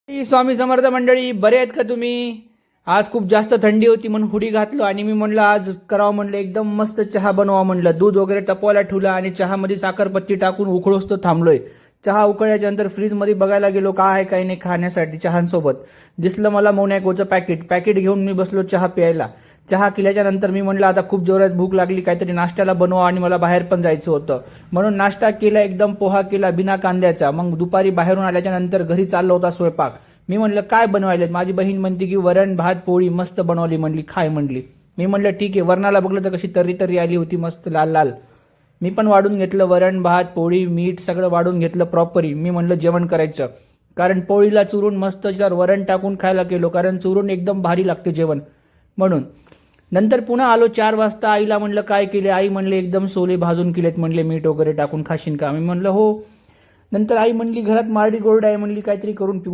स्वामी समर्थ मंडळी, बरे आहेत का तुम्ही? आज खूप जास्त थंडी होती म्हणून हुडी घातलो आणि मी म्हणलं आज करावं, म्हणलं एकदम मस्त चहा बनवा, म्हणलं दूध वगैरे टपवायला ठेवला आणि चहामध्ये साखरपत्ती टाकून उकळोस तर थांबलोय. चहा उकळल्याच्या नंतर फ्रीजमध्ये बघायला गेलो काय आहे काही नाही खाण्यासाठी. चहासोबत दिसलं मला मोनॅकोचं पॅकेट घेऊन मी बसलो चहा प्यायला. चहा केल्याच्या नंतर मी म्हणलं आता खूप जोरात भूक लागली, काहीतरी नाश्त्याला बनवा आणि मला बाहेर पण जायचं होतं म्हणून नाश्ता केला, एकदम पोहा केला बिना कांद्याचा. मग दुपारी बाहेरून आल्याच्या नंतर घरी चालला होता स्वयंपाक. मी म्हणलं काय बनवायलेत? माझी बहीण म्हणते की वरण भात पोळी मस्त बनवली, म्हणली खाय म्हणली. मी म्हणलं ठीक आहे. वरणाला बघलं तर कशी तर्री तर्री आली होती, मस्त लाल लाल. मी पण वाढून घेतलं वरण भात पोळी मीठ सगळं वाढून घेतलं प्रॉपरी. मी म्हणलं जेवण करायचं, कारण पोळीला चुरून मस्त त्याच्यावर वरण टाकून खायला गेलो, कारण चुरून एकदम भारी लागते जेवण म्हणून. नंतर पुन्हा आलो 4 वाजता. आईला म्हणलं काय केले? आई म्हणले एकदम सोले भाजून केलेत, म्हणले मीठ वगैरे टाकून खाशीन का? मी म्हणलं हो. नंतर आई म्हणली घरात मार्डी गोल्ड आहे, म्हणली काहीतरी करून पिऊ.